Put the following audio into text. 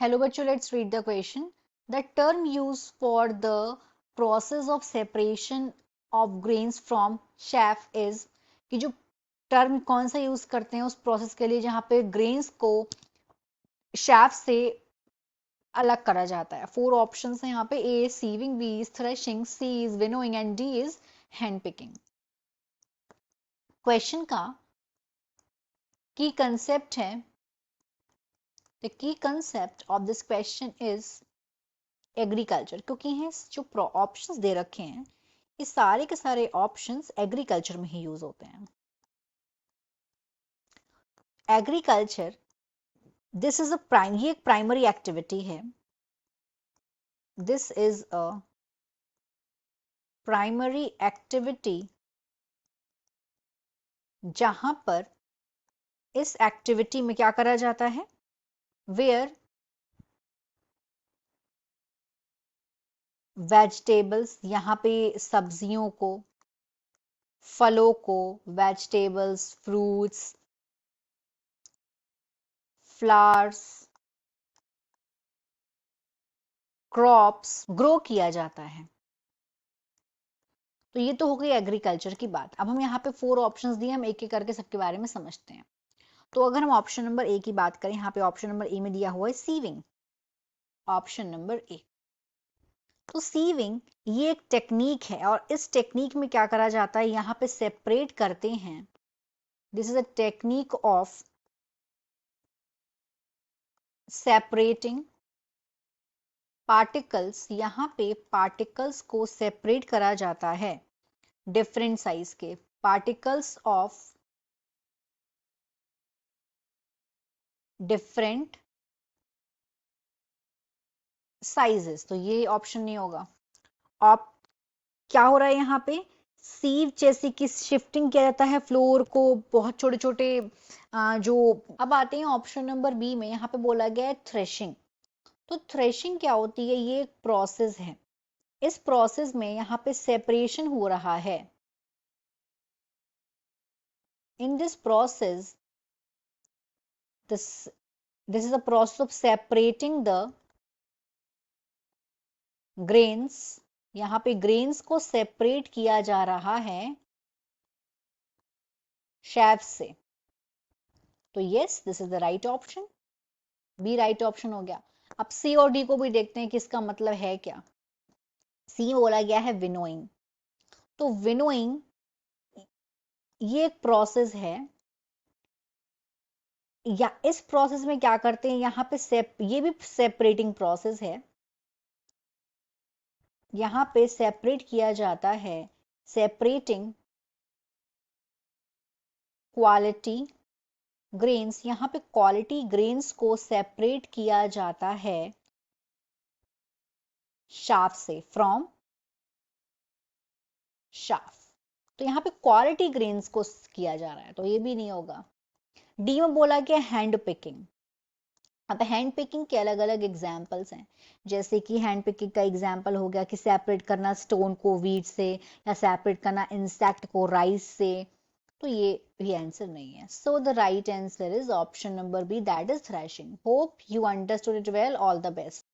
Hello बच्चों, let's read the question. The term used for the process of separation of grains from chaff is कि जो term कौन सा use करते हैं उस प्रोसेस के लिए जहां पे ग्रेन्स को chaff से अलग करा जाता है. फोर ऑप्शंस हैं यहाँ पे. A sieving, B is threshing, C is winnowing and D is hand picking. Question का की कंसेप्ट है. The key concept of this question is agriculture, क्योंकि हैं जो ऑप्शंस दे रखे हैं ये सारे के सारे ऑप्शंस एग्रीकल्चर में ही यूज होते हैं. एग्रीकल्चर दिस इज ये एक प्राइमरी एक्टिविटी है. This is a primary activity जहां पर इस एक्टिविटी में क्या करा जाता है, वेयर वेजिटेबल्स, यहाँ पे सब्जियों को, फलों को, vegetables, fruits, flowers, crops grow किया जाता है. तो ये तो हो गई एग्रीकल्चर की बात. अब हम यहाँ पे फोर ऑप्शंस दिए, हम एक एक करके सबके बारे में समझते हैं. तो अगर हम ऑप्शन नंबर ए की बात करें, यहाँ पे ऑप्शन नंबर ए में दिया हुआ है सीविंग. Option number A. तो सीविंग ये एक टेक्निक है और इस टेक्निक में क्या करा जाता है, यहाँ पे सेपरेट करते हैं. This is a technique of separating particles. यहाँ पे पार्टिकल्स को सेपरेट करा जाता है डिफरेंट साइज के पार्टिकल्स ऑफ डिफरेंट साइजेस. तो ये ऑप्शन नहीं होगा. आप क्या हो रहा है यहाँ पे, सीव जैसे कि शिफ्टिंग किया जाता है फ्लोर को, बहुत छोटे छोटे जो. अब आते हैं ऑप्शन नंबर बी में. यहाँ पे बोला गया है थ्रेशिंग. तो थ्रेशिंग क्या होती है, ये एक प्रोसेस है. इस प्रोसेस में यहाँ पे सेपरेशन हो रहा है. In this process this is a process of separating the grains. यहाँ पे ग्रेन्स को सेपरेट किया जा रहा है शेफ से. तो yes, this is the right option. B right option हो गया. अब सी और डी को भी देखते हैं कि इसका मतलब है क्या. सी बोला गया है विनोइंग. तो विनोइंग ये एक प्रोसेस है, या इस प्रोसेस में क्या करते हैं, यहाँ पे ये भी सेपरेटिंग प्रोसेस है. यहाँ पे सेपरेट किया जाता है, सेपरेटिंग क्वालिटी ग्रेन्स. यहाँ पे क्वालिटी ग्रेन्स को सेपरेट किया जाता है शाफ से, फ्रॉम शाफ. तो यहाँ पे क्वालिटी ग्रेन्स को किया जा रहा है, तो ये भी नहीं होगा. डी में बोला गया हैंड पिकिंग. अब हैंड पिकिंग के अलग अलग एग्जाम्पल्स हैं. जैसे कि हैंड पिकिंग का एग्जाम्पल हो गया कि सेपरेट करना स्टोन को वीट से, या सेपरेट करना इंसेक्ट को राइस से. तो ये भी आंसर नहीं है. So the right answer is option number B, that is threshing. Hope you understood it well. All the best.